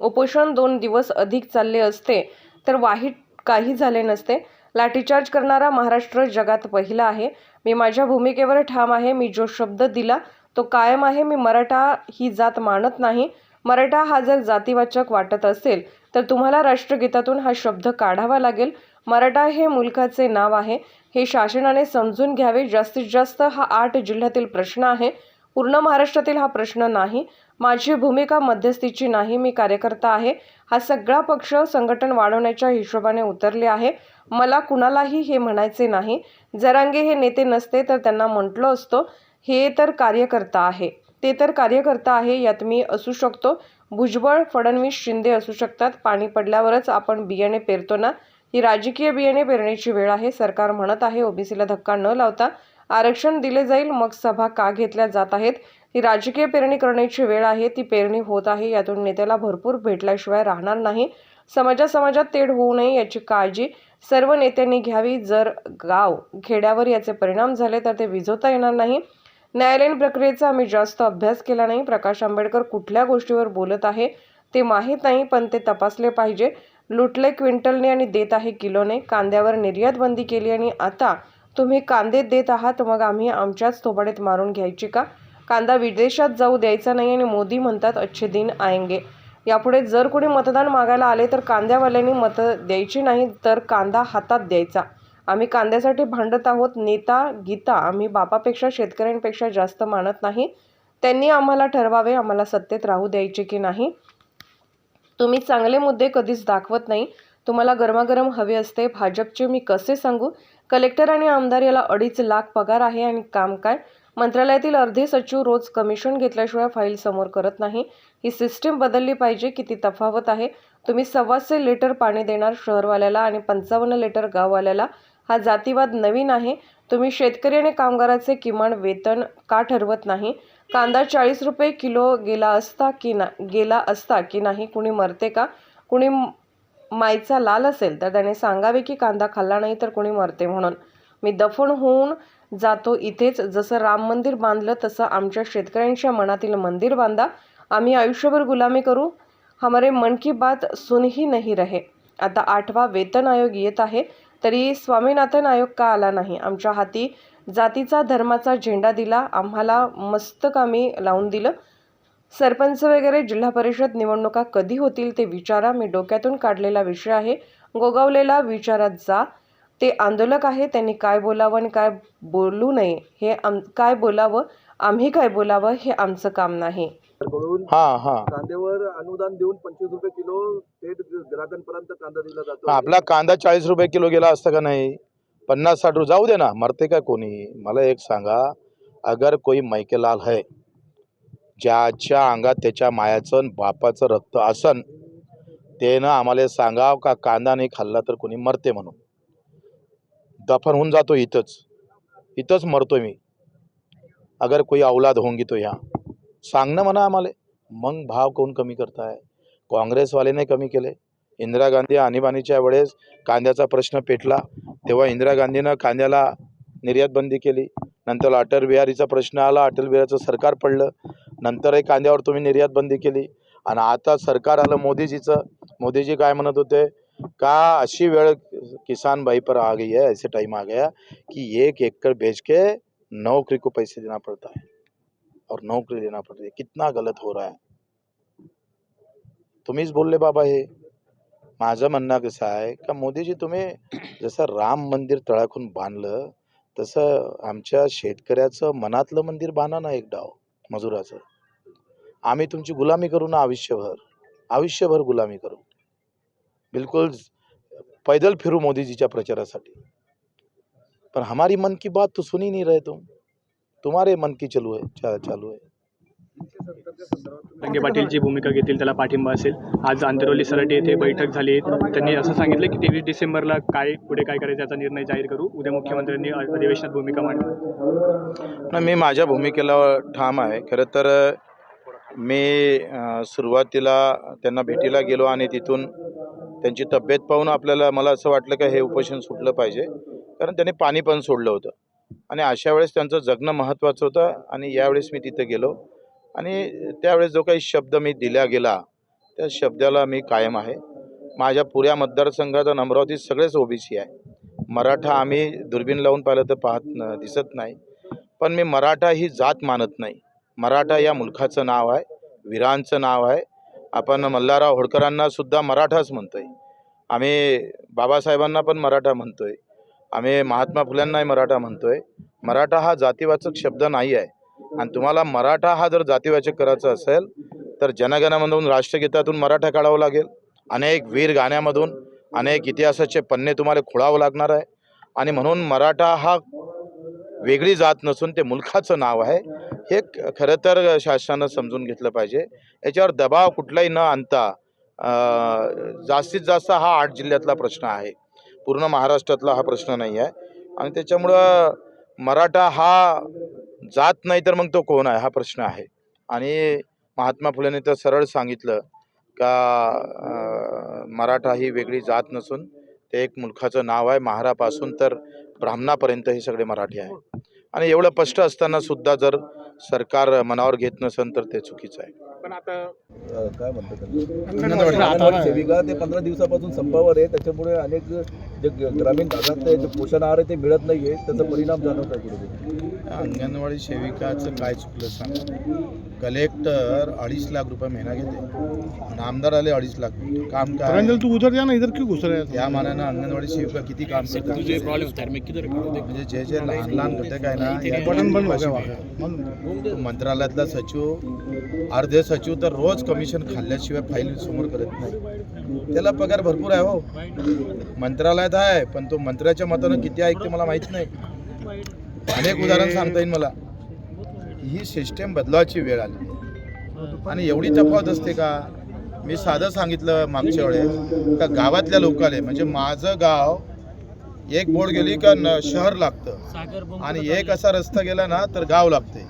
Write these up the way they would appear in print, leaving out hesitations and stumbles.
उपोषण 2 दिवस अधिक चालले असते तर वाईट काही झाले नसते. लाठीचार्ज करणारा महाराष्ट्र जगात पहिला आहे. मी माझ्या भूमिकेवर ठाम आहे. मी जो शब्द दिला तो कायम आहे. मी मराठा ही जात मानत नाही. मराठा हा जर जातीवाचक वाटत असेल तर तुम्हाला राष्ट्रगीतातून हा शब्द काढावा लागेल. मराठा हे मुलखाचे नाव आहे. हे शासनाने समजून घ्यावे. जास्तीत जास्त हा 8 जिल्ह्यातील प्रश्न आहे. पूर्ण महाराष्ट्रातील हा प्रश्न नाही. माझी भूमिका मध्यस्थीची नाही. मी कार्यकर्ता आहे. हा सगळा पक्ष संघटन वाढवण्याच्या हिशोबाने उतरले आहे. मला कुणालाही हे म्हणायचे नाही. जरांगे हे नेते नसते तर त्यांना म्हटलं असतं हे तर कार्यकर्ता आहे, ते तर कार्यकर्ता आहे. यात मी असू शकतो, भुजबळ, फडणवीस, शिंदे असू शकतात. पाणी पडल्यावरच आपण बियाणे पेरतो ना. ही राजकीय बियाणे पेरण्याची वेळ आहे. सरकार म्हणत आहे ओबीसीला धक्का न लावता आरक्षण दिले जाईल. मग सभा का घेतल्या जात आहेत? ही राजकीय पेरणी करण्याची वेळ आहे. ती पेरणी होत आहे. यातून नेत्याला भरपूर भेटल्याशिवाय राहणार नाही. समाजात तेढ होऊ नये याची काळजी सर्व नेत्यांनी घ्यावी. जर गाव खेड्यावर याचे परिणाम झाले तर ते विझवता येणार नाही. न्यायालयीन प्रक्रियेचा आम्ही जास्त अभ्यास केला नाही. प्रकाश आंबेडकर कुठल्या गोष्टीवर बोलत आहे ते माहीत नाही, पण ते तपासले पाहिजे. लुटले क्विंटलने आणि देत आहे किलोने. कांद्यावर निर्यात बंदी केली आणि आता तुम्ही कांदे देत आहात, मग आम्ही आमच्याच थोबाडीत मारून घ्यायची का? कांदा विदेशात जाऊ द्यायचा नाही आणि मोदी म्हणतात अच्छे दिन आएंगे. यापुढे जर कोणी मतदान मागायला आले तर कांद्यावाल्यांनी मतं द्यायची नाही तर कांदा हातात द्यायचा. आम्ही कांद्यासाठी भांडत आहोत. नेता गीता आम्ही बापापेक्षा शेतकऱ्यांपेक्षा जास्त मानत नाही. त्यांनी आम्हाला ठरवावे आम्हाला सत्तेत राहू द्यायचे की नाही. तुम्ही चांगले मुद्दे कधीच दाखवत नाही. तुम्हाला गरमागरम हवे असते. भाजपचे मी कसे सांगू? कलेक्टर आणि आमदार याला 2.5 लाख पगार आहे आणि काम काय? मंत्रालयातील अर्धे सचिव रोज कमिशन घेतल्याशिवाय फाईल समोर करत नाही. ही सिस्टीम बदलली पाहिजे. किती तफावत आहे. तुम्ही 125 लिटर पाणी देणार शहरवाल्याला आणि 55 लिटर गाववाल्याला. हा जातीवाद नवीन आहे. तुम्ही शेतकरी आणि कामगाराचे किमान वेतन का ठरवत नाही? कांदा 40 रुपये किलो गेला असता की नाही? कुणी मरते का? कुणी मायचा लाल असेल तर त्याने सांगावे की कांदा खाल्ला नाही तर कुणी मरते म्हणून. मी दफन होऊन जातो इथेच. जसं राम मंदिर बांधलं तसं आमच्या शेतकऱ्यांच्या मनातील मंदिर बांधा. आम्ही आयुष्यभर गुलामी करू. हमारे मन की बात सुन ही नहीं रहे. आता 8वा वेतन आयोग येत आहे तरी स्वामीनाथन आयोग का आला नाही? आमच्या हाती जातीचा धर्माचा झेंडा दिला. आम्हाला मस्तकामी लावून दिलं. सरपंच वगैरे जिल्हा परिषद निवडणुका कधी होतील ते विचारा. मी डोक्यातून काढलेला विषय आहे. गोगावलेला विचारात जा. ते आंदोलक आहे. त्यांनी काय बोलावं आणि काय बोलू नये हे काय बोलावं आम्ही काय बोलावं हे आमचं काम नाही. कांद्यावर अनुदान देऊन 25 रुपये किलो थेट ग्राहकांपर्यंत कांदा दिला जातो. आपला कांदा 40 रुपये किलो गेला असता का नाही? 50-60 रुपये जाऊ दे ना, मरते का कोणी? मला एक सांगा, अगर कोई मैकेलाल है ज्याच्या अंगात त्याच्या मायाचं बापाचं रक्त असन त्यानं आम्हाला सांगाव का कांदा नाही खाल्ला तर कोणी मरते म्हणून. दफन होऊन जातो इथंच मरतो मी. अगर कोई औलाद होंगी तो यहाँ सांग ना म्हणा आम्हाला. मग भाव कोण कमी करताय? काँग्रेसवाल्याने कमी केले. इंदिरा गांधी आणीबाणीच्या वेळेस कांद्याचा प्रश्न पेटला तेव्हा इंदिरा गांधीनं कांद्याला निर्यात बंदी केली. नंतर अटल बिहारीचा प्रश्न आला, अटल बिहारीचं सरकार पडलं, नंतरही कांद्यावर तुम्ही निर्यात बंदी केली. आणि आता सरकार आलं मोदीजीचं. मोदीजी काय म्हणत होते का अशी वेळ किसान भाई पर आ गई है, ऐसे टाइम आ गया कि 1 एकड़ बेच के नौकरी को पैसे देना पड़ता है और नौकरी लेना पड़ती है. कितना गलत हो रहा है. तुम्हीच बोलले बाबा हे. माझं म्हणणं कसं आहे का मोदीजी तुम्ही जसं राम मंदिर तळाखून बांधलं तसं आमच्या शेतकऱ्याचं मनातलं मंदिर बांधा ना एक डाव मजुराचं. आम्ही तुमची गुलामी करू ना आयुष्यभर गुलामी करू. बिलकुल पैदल फिरू मोदीजीच्या प्रचारासाठी. पण हमारी मन की बात तो सुनी नहीं रहे तुम. तुम्हारे मन की चालू है. जरांगे पाटील जी भूमिका घेतील त्याला पाठिंबा असेल. आज आंतरवली सराटी येथे बैठक झाली. त्यांनी असं सांगितलं की 23 डिसेंबरला पुढे काय करायचं याचा निर्णय जाहीर करू. उद्या मुख्यमंत्र्यांनी अधिवेशनात भूमिका मांडली. मी माझ्या भूमिकेला ठाम आहे. खरं तर मी सुरुवातीला त्यांना भेटीला गेलो आणि तिथून त्यांची तब्येत पाहून मला असं वाटलं की हे उपोषण सुटलं पाहिजे. कारण त्यांनी पाणी पण सोडलं होतं आणि अशा वेळेस त्यांचं जगणं महत्त्वाचं होतं. आणि यावेळेस मी तिथे गेलो आणि त्यावेळेस जो काही शब्द मी दिला गेला त्या शब्दाला मी कायम आहे. माझ्या पुऱ्या मतदारसंघात अमरावतीत सगळेच ओबीसी आहे. मराठा आम्ही दुर्बीण लावून पाहिलं तर दिसत नाही, पण मी मराठा ही जात मानत नाही. मराठा या मुलखाचं नाव आहे, वीरांचं नाव आहे. आपण मल्हारराव होळकरांना सुद्धा मराठाच म्हणतोय. आम्ही बाबासाहेबांना पण मराठा म्हणतोय. आम्ही महात्मा फुल्यांनाही मराठा म्हणतोय. मराठा हा जातीवाचक शब्द नाही आहे. आणि तुम्हाला मराठा हा जर जातीवाचक करायचा असेल तर जनगणमधून, राष्ट्रगीतातून मराठा काढावं लागेल. अनेक वीर गाण्यामधून अनेक इतिहासाचे पन्ने तुम्हाला खोळावं लागणार आहे. आणि म्हणून मराठा हा वेगळी जात नसून ते मुलखाचं नाव आहे. हे खरं तर शासनानं समजून घेतलं पाहिजे. याच्यावर दबाव कुठलाही न आणता जास्तीत जास्त हा 8 जिल्ह्यातला प्रश्न आहे, पूर्ण महाराष्ट्रातला हा प्रश्न नाही आहे. आणि त्याच्यामुळं मराठा हा जात नाही तर मग तो कोण आहे हा प्रश्न आहे. आणि महात्मा फुलेंनी तर सरळ सांगितलं का मराठा ही वेगळी जात नसून ते एक मुलखाचं नाव आहे. महारापासून तर ब्राह्मणापर्यंत हे सगळे मराठी आहे. आणि एवढं स्पष्ट असताना सुद्धा जर सरकार मनावर घेत नसेल तर ते चुकीचं आहे. पण आता काय म्हणतात अंगणवाडी सेविका ते 15 दिवसापासून संपावर आहे. त्याच्यामुळे अनेक जे ग्रामीण भागात जे पोषण आहार आहे ते मिळत नाहीये, त्याचा परिणाम जाणवत आहे कुठे. अंगणवाडी सेविकाचं काय चुकलं सांग. कलेक्टर 2.5 लाख रुपये महिना घेते आणि आमदार आले 2.5 लाख. काम काय तू उधर जा ना, इधर क्यों घुस रहा है? या मानानं अंगणवाडी सेविका किती काम करतात. म्हणजे जे लहान लहान घटक आहे ना, बटन बंद हो गया वहाँ. मंत्रालयातला सचिव, अर्धे सचिव तर रोज कमिशन खाल्ल्याशिवाय फाईल समोर करत नाही. त्याला पगार भरपूर आहे हो, मंत्रालयात आहे, पण तो मंत्र्याच्या मतानं किती आहे ते मला माहीत नाही. अनेक उदाहरण सांगता येईल मला. ही सिस्टेम बदलावाची वेळ आली आणि एवढी तफावत असते का. मी साधं सांगितलं मागच्या वेळेस का गावातल्या लोकांना, म्हणजे माझं गाव एक बोर्ड गेली का शहर लागतं आणि एक असा रस्ता गेला ना तर गाव लागते.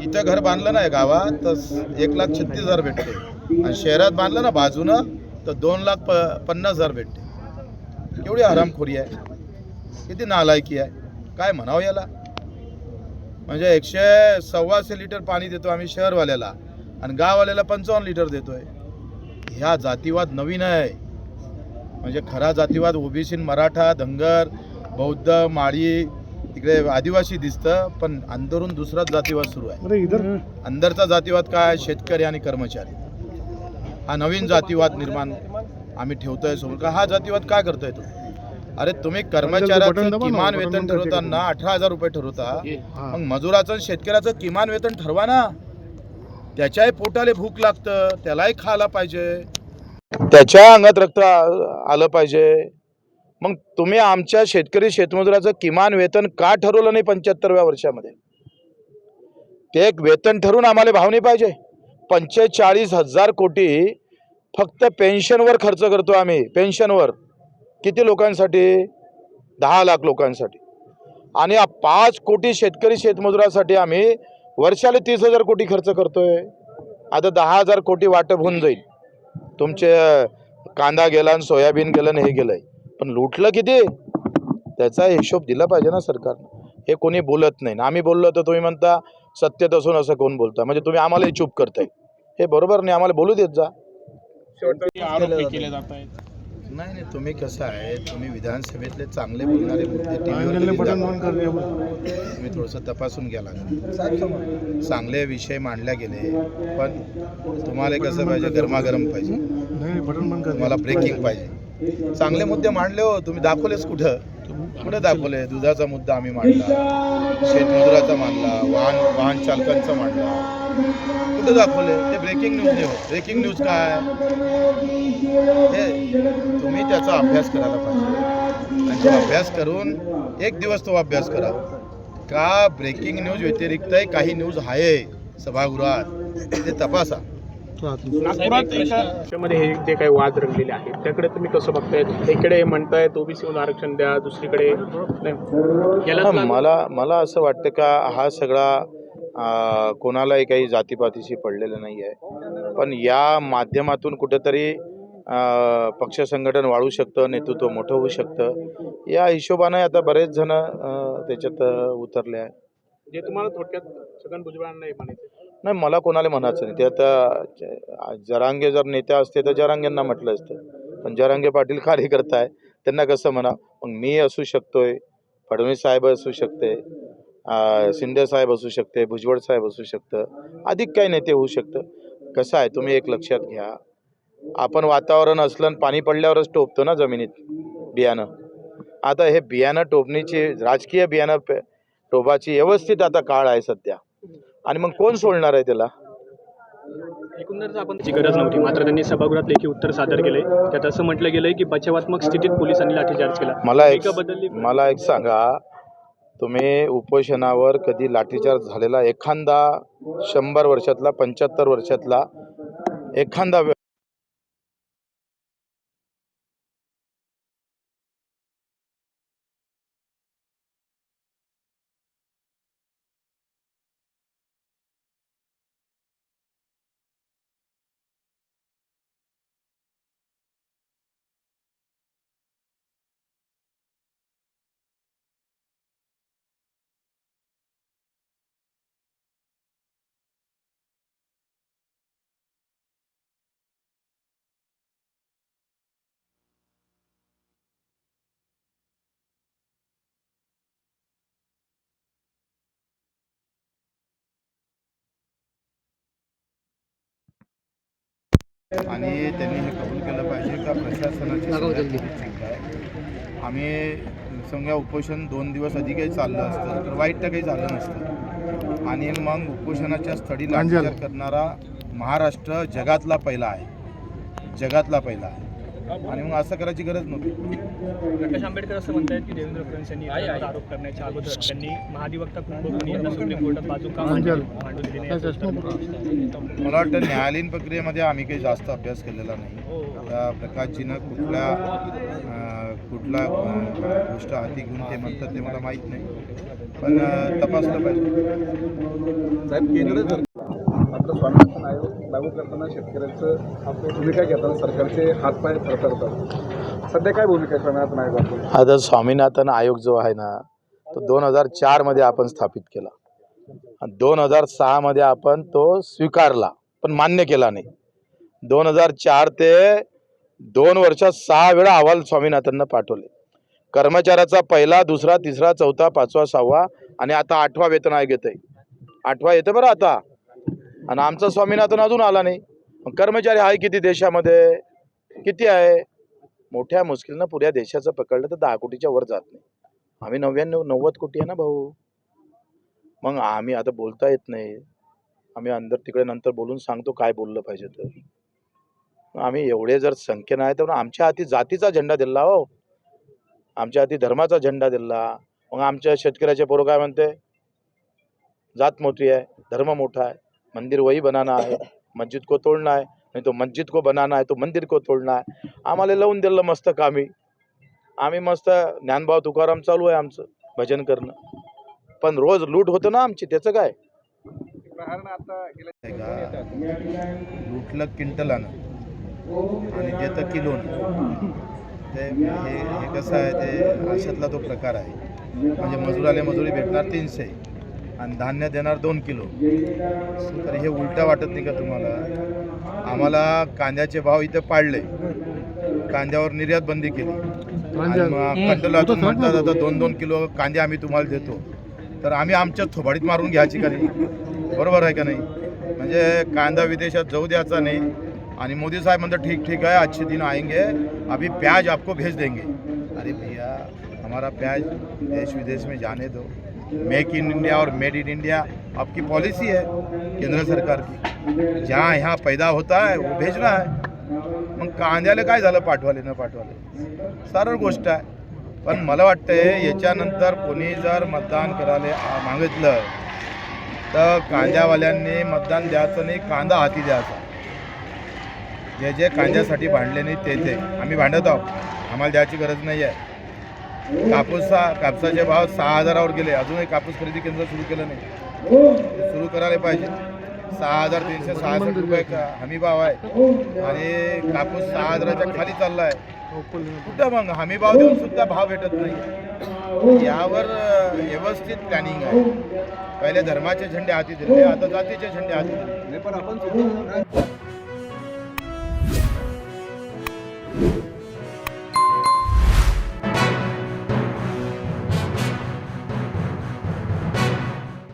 इथं घर बांधलं ना गावात तर 1,36,000 भेटते आणि शहरात बांधलं ना बाजूनं तर 2,50,000 भेटते. एवढी हरामखोरी आहे, किती नालायकी आहे, काय म्हणावं याला. म्हणजे 100-125 लिटर पाणी देतो आम्ही शहरवाल्याला आणि गाववाल्याला 55 लिटर देतोय. ह्या जातीवाद नवीन आहे. म्हणजे खरा जातीवाद ओबीसी, मराठा, धनगर, बौद्ध, माळी, तिकडे आदिवासी दिसतं, पण अंदरून दुसराच जातीवाद सुरू आहे. अरे इधर अंदरचा जातीवाद काय, शेतकरी आणि कर्मचारी. हा नवीन जातीवाद निर्माण आम्ही ठेवतोय समोर. का हा जातीवाद काय करतोय तो. अरे तुम्ही कर्मचाऱ्याचं किमान वेतन ठरवताना 18,000 रुपये ठरवता, मग मजुराचं आणि शेतकऱ्याचं किमान वेतन ठरवा ना. त्याच्याही पोटाला भूक लागतं, त्यालाही खायला पाहिजे, त्याच्या अंगात रक्त आलं पाहिजे. मग तुम्ही आमच्या शेतकरी शेतमजुराचं किमान वेतन का ठरवलं नाही 75व्या वर्षामध्ये. ते एक वेतन ठरवून आम्हाला भाव नाही पाहिजे. 45,000 कोटी फक्त पेन्शनवर खर्च करतो आम्ही. पेन्शनवर किती लोकांसाठी, 10 लाख लोकांसाठी. आणि 5 कोटी शेतकरी शेतमजुरासाठी आम्ही वर्षाला 30,000 कोटी खर्च करतोय. आता 10,000 कोटी वाटप होऊन जाईल. तुमचे कांदा गेला आणि सोयाबीन गेलं आणि हे गेलंय, पण लुटलं किती त्याचा हिशोब दिला पाहिजे ना सरकारनं. हे कोणी बोलत नाही. आम्ही बोललो तर तुम्ही म्हणता सत्तेत असून असं कोण बोलता, म्हणजे तुम्ही आम्हालाही चूप करताय. हे बरोबर नाही, आम्हाला बोलू देत जा. केले जात आहेत. नाही, तुम्ही कसं आहे, तुम्ही विधानसभेतले चांगले बोलणारे मुद्दे टीव्हीवर तुम्ही थोडंसं तपासून घ्या लागेल. चांगले विषय मांडले गेले, पण तुम्हाला कसं पाहिजे, गरमागरम पाहिजे, तुम्हाला ब्रेकिंग पाहिजे. चांगले मुद्दे मांडले हो, तुम्ही दाखवलेच कुठं दाखवले. दुधाचा मुद्दा आम्ही मांडला, शेतमजुराचा मांडला, वाहन चालकांचा मांडला, कुठं दाखवले. ते ब्रेकिंग न्यूज नाही होत. ब्रेकिंग न्यूज काय, हे तुम्ही त्याचा अभ्यास करायला पाहिजे. आणि तो अभ्यास करून एक दिवस तो अभ्यास करा का ब्रेकिंग न्यूज व्यतिरिक्त काही न्यूज आहे सभागृहात, ते तपासा. नागपुरात हे जे काही वाद रंगलेले आहेत त्याकडे तुम्ही कसं बघतायत. इकडे म्हणतायत ओबीसीहून आरक्षण द्या, दुसरीकडे मला असं वाटतं का हा सगळा कोणालाही काही जातीपातीशी पडलेलं नाही आहे. पण या माध्यमातून कुठेतरी पक्ष संघटन वाढू शकतं, नेतृत्व मोठं होऊ शकतं. या हिशोबाने आता बरेच जण त्याच्यात उतरले आहे. जे तुम्हाला थोडक्यात छगन भुजबळांना म्हणायचं. नाही, मला कोणाला म्हणायचं नाही. ते आता जरांगे जर नेते असते तर जरांगेंना म्हटलं असतं, पण जरांगे पाटील कार्यकर्ता आहे, त्यांना कसं म्हणा. मग मी असू शकतोय, फडणवीस साहेब असू शकते, शिंदे साहेब असू शकते, भुजबळ साहेब असू शकतं, अधिक काही नेते होऊ शकतं. कसं आहे, तुम्ही एक लक्षात घ्या, आपण वातावरण असलं आणि पाणी पडल्यावरच टोपतो ना जमिनीत बियाणं. आता हे बियाणं टोपणीची, राजकीय बियाणं टोपाची व्यवस्थित आता काळ आहे सध्या, आणि मग कोण सोडणार आहे त्याला. एकंदरच आपण त्याची गरज नव्हती, मात्र त्यांनी सभागृहात लेखी उत्तर सादर केले. त्यात असं म्हटलं गेलंय की बचावात्मक स्थितीत पोलिसांनी लाठीचार्ज केला. मला एक सांगा, तुम्ही उपोषणावर कधी लाठीचार्ज झालेला एखादा 100 वर्षातला, 75 वर्षातला एखादा आणि त्यांनी हे कबूल केलं पाहिजे का प्रशासनाची सगळ्यात मोठी चूक आहे. आम्ही समजा उपोषण 2 दिवस आधी काही चाललं असतं तर वाईट तर काही झालं नसतं. आणि मग उपोषणाच्या स्थळी लाठीचार्ज करणारा महाराष्ट्र जगातला पहिला आहे, जगातला पहिला आहे. आणि मग असं करायची गरज नव्हती. प्रकाश आंबेडकर असं म्हणतात की देवेंद्र फडणवीस यांनी आरोप करण्याच्या अगोदर त्यांनी महाधिवक्ता कुंभकोणी यांना सुप्रीम कोर्टात बाजू का मांडू दिली नाही. मला वाटतं न्यायालयीन प्रक्रियेमध्ये आम्ही काही जास्त अभ्यास केलेला नाही. आता प्रकाशजीनं कुठला गोष्ट हाती घेऊन ते म्हणतात ते मला माहीत नाही, पण तपासलं पाहिजे. साहेब, केंद्र सरकार मात्र स्वामीनाथन आयोग लागू करताना शेतकऱ्यांचं भूमिका घेताना सरकारचे हातपाय थरथरतात. सध्या काय भूमिका आहे स्वामीनाथन आयोगाची? आता स्वामीनाथन आयोग जो आहे ना, तो 2004 मध्ये आपण स्थापित केला. 2006 मध्ये आपण तो स्वीकारला, पण मान्य केला नाही. 2004 ते 2 वर्षात 6 वेळा अहवाल स्वामीनाथननं पाठवले. कर्मचाऱ्याचा पहिला, दुसरा, तिसरा, चौथा, 5वा, 6वा आणि आता 8वा वेतन आयोग येतंय. 8वा येतं बरं आता, आणि आमचा स्वामीनाथन अजून आला नाही. कर्मचारी आहे किती देशामध्ये, किती आहे? मोठ्या मुश्किलनं पुऱ्या देशाचं पकडलं तर 10 कोटीच्या वर जात नाही. आम्ही 90 कोटी आहे ना भाऊ. मग आम्ही आता बोलता येत नाही, आम्ही अंदर तिकडे नंतर बोलून सांगतो काय बोललं पाहिजे. तर आम्ही एवढे जर संख्येनं आहे तर आमच्या हाती जातीचा झेंडा दिला हो, आमच्या हाती धर्माचा झेंडा दिला. मग आमच्या शेतकऱ्याचे पोरं काय म्हणते, जात मोठी आहे, धर्म मोठा आहे, मंदिर वही बनाना है, मस्जिद को तोड़ना है, नहीं तो मस्जिद को बनाना है तो मंदिर को तोड़ना है. आम्हाला लावून दिलं मस्त कामी. आम्ही मस्त ज्ञानभाव तुकाराम चालू आहे आमचं भजन करणं, पण रोज लूट होतं ना आमची. त्याचं काय? लुटलं क्विंटलानं आणि देतं किलोनं. ते हे कसं आहे, ते अशातला तो प्रकार आहे. म्हणजे मजुराला मजुरी भेटणार 300 आणि धान्य देणार 2 किलो. तर हे उलटा वाटत नाही का तुम्हाला? आम्हाला कांद्याचे भाव इथं पाडले, कांद्यावर निर्यात बंदी केली, आणि मग कंटोलातून म्हणतात आता 2-2 किलो कांदे आम्ही तुम्हाला देतो. तर आम्ही आमच्या थोबाडीत मारून घ्यायची का नाही? बरोबर आहे का नाही? म्हणजे कांदा विदेशात जाऊ द्यायचा नाही. आणि मोदी साहेब म्हणतात ठीक ठीक है, अच्छे दिन आएंगे, अभी प्याज आपको भेज देंगे. अरे भैया, हमारा प्याज देश विदेश में जाने दो. मेक इन इंडिया और मेड इन इंडिया आपकी पॉलिसी है केंद्र सरकार की. जहाँ यहाँ पैदा होता है वो भेजना है. मग कांद्याला काय झालं पाठवाले न पाठवाले? सरळ गोष्ट आहे. पण मला वाटतंय याच्यानंतर कोणी जर मतदान करायला मागितलं तर कांद्यावाल्यांनी मतदान द्यायचं नाही, कांदा हाती द्यायचा. जे जे कांद्यासाठी भांडले नाही ते आम्ही भांडत आहोत, आम्हाला द्यायची गरज नाही आहे. कापसाचे भाव 6,000वर गेले, अजूनही कापूस खरेदी केंद्र सुरू केलं नाही. सुरू करायला पाहिजे. 6,366 रुपये हमी भाव आहे आणि कापूस 6,000च्या खाली चालला आहे. कुठं मग हमी भाव देऊन सुद्धा भाव भेटत नाही. यावर व्यवस्थित प्लॅनिंग आहे. पहिले धर्माचे झेंडे हाती दिले, आता जातीचे झेंडे हाती दिले. नाही, पण आपण सुद्धा